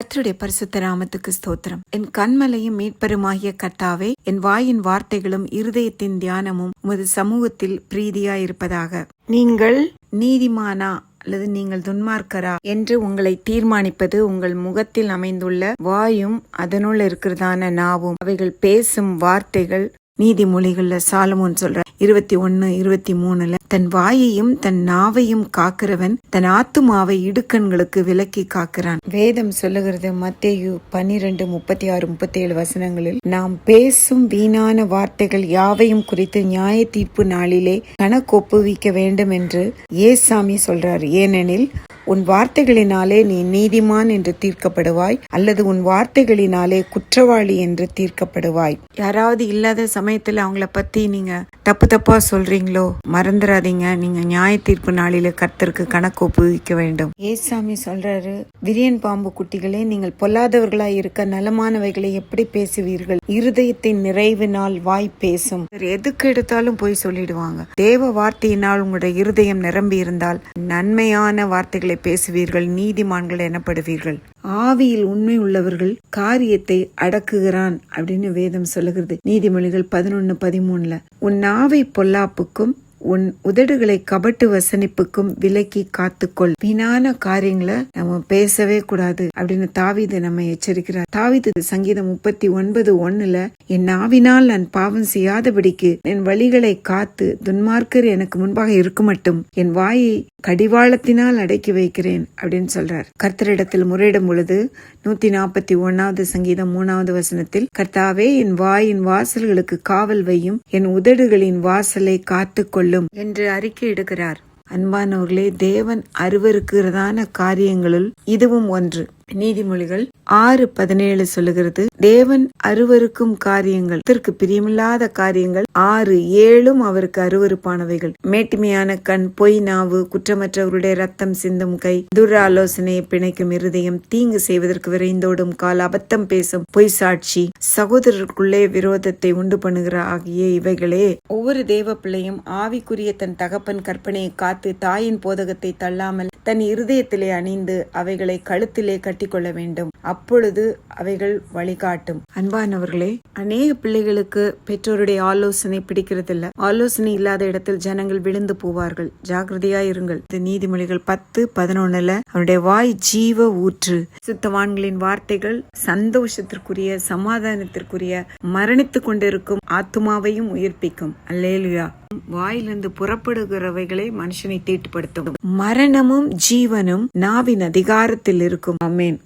கர்த்தருடைய பரிசுத்த நாமத்துக்கு ஸ்தோத்திரம். என் கண்மலையும் மீட்பருமாகிய கர்த்தாவே, என் வாயின் வார்த்தைகளும் இருதயத்தின் தியானமும் உமது சமூகத்தில் பிரீதியாயிருப்பதாக. நீங்கள் நீதிமானா அல்லது நீங்கள் துன்மார்க்கரா என்று உங்களை தீர்மானிப்பது உங்கள் முகத்தில் அமைந்துள்ள வாயும் அதனுள் இருக்கிறதான நாவும். அவைகள் பேசும் வார்த்தைகள். நீதிமொழிகள்ல சாலமோன் சொல்ற 21:23 தன் வாயையும் தன் நாவையும் காக்கிறவன் தன் ஆத்துமாவை இடுக்கண்களுக்கு விலக்கி காக்கிறான். வேதம் சொல்லுகிறது மத்தேயு 12:36-37 வசனங்களில், நாம் பேசும் வீணான வார்த்தைகள் யாவையும் குறித்து நியாய தீர்ப்பு நாளிலே கணக்கொப்புவிக்க வேண்டும் என்று ஏசாமி சொல்றார். ஏனெனில் உன் வார்த்தைகளினாலே நீ நீதிமான் என்று தீர்க்கப்படுவாய், அல்லது உன் வார்த்தைகளினாலே குற்றவாளி என்று தீர்க்கப்படுவாய். யாராவது இல்லாத சமயத்துல அவங்கள பத்தி நீங்க தப்பா சொல்றீங்களோ மறந்துடாதீங்க. நீங்க நியாய தீர்ப்பு நாளில கர்த்தருக்கு கணக்கு ஒப்புவிக்க வேண்டும். ஏசாமி சொல்றாரு, விரியன் பாம்பு குட்டிகளே, நீங்கள் பொல்லாதவர்களாய் இருக்க நலமானவைகளை எப்படி பேசுவீர்கள்? இருதயத்தின் நிறைவினால் வாய் பேசும். எதுக்கு எடுத்தாலும் போய் சொல்லிடுவாங்க. தேவ வார்த்தையினால் உங்களுடைய இருதயம் நிரம்பி இருந்தால் நன்மையான வார்த்தைகளை பேசுவீர்கள், நீதிமான்கள் எனப்படுவீர்கள். ஆவியில் உண்மை உள்ளவர்கள் காரியத்தை அடக்குகிறான் அப்படின்னு வேதம் சொல்லுகிறது. நீதிமொழிகள் 11:13 உன் நாவை பொல்லாப்புக்கும் உன் உதடுகளை கபட்டு வசனிப்புக்கும் விலக்கி காத்துக்கொள். வீணான காரியங்களை நம்ம பேசவே கூடாது அப்படின்னு தாவீது நம்ம எச்சரிக்கிறார். தாவீது சங்கீதம் 39:1 என் நாவினால் நான் பாவம் செய்யாதபடிக்கு என் வழிகளை காத்து துன்மார்க்கர் எனக்கு முன்பாக இருக்க மட்டும் என் வாயை கடிவாளத்தினால் அடக்கி வைக்கிறேன் அப்படின்னு சொல்றார். கர்த்தரிடத்தில் முறையிடும் பொழுது 141 சங்கீதம் 3 வசனத்தில், கர்த்தாவே என் வாயின் வாசல்களுக்கு காவல் வையும், என் உதடுகளின் வாசலை காத்துக்கொள்ளும் என்று அறிக்கை எடுக்கிறார். அன்பானவர்களே, தேவன் அருவருக்கிறதான காரியங்களுள் இதுவும் ஒன்று. நீதிமொழிகள் 6:17 சொல்லுகிறது, தேவன் அருவருக்கும் காரியங்கள், இதற்கு பிரியமில்லாத காரியங்கள் 6-7 அவருக்கு அருவருப்பானவைகள். மேட்டிமையான கண், பொய் நாவு, குற்றமற்றவருடைய ரத்தம் சிந்தும் கை, துராலோசனையை பிணைக்கும் இருதயம், தீங்கு செய்வதற்கு விரைந்தோடும் கால், அபத்தம் பேசும் பொய் சாட்சி, சகோதரருக்குள்ளே விரோதத்தை உண்டு பண்ணுகிற ஆகிய இவைகளே. ஒவ்வொரு தேவ பிள்ளையும் ஆவிக்குரிய தன் தகப்பன் கற்பனையை காத்து தாயின் போதகத்தை தள்ளாமல் தன் இருதயத்திலே அணிந்து அவைகளை கழுத்திலே கட்டிக்கொள்ள வேண்டும். அப்பொழுது அவைகள் வழிகாட்டும். அன்பானவர்களே, அநேக பிள்ளைகளுக்கு பெற்றோருடைய ஆலோசனை பிடிக்கிறதில்ல. ஆலோசனை இல்லாத இடத்தில் ஜனங்கள் விழுந்து போவார்கள். ஜாக்கிரதையா இருங்கள். நீதிமொழிகள் 10:11 அவருடைய வாய் ஜீவ ஊற்று. சுத்தவான்களின் வார்த்தைகள் சந்தோஷத்திற்குரிய, சமாதானத்திற்குரிய, மரணித்து கொண்டிருக்கும் ஆத்துமாவையும் உயிர்ப்பிக்கும். அல்லேலூயா. வாயிலிருந்து புறப்படுகிறவைகளை மனுஷனை தீட்டுப்படுத்தும். மரணமும் ஜீவனும் நாவின் அதிகாரத்தில் இருக்கும். ஆமென்.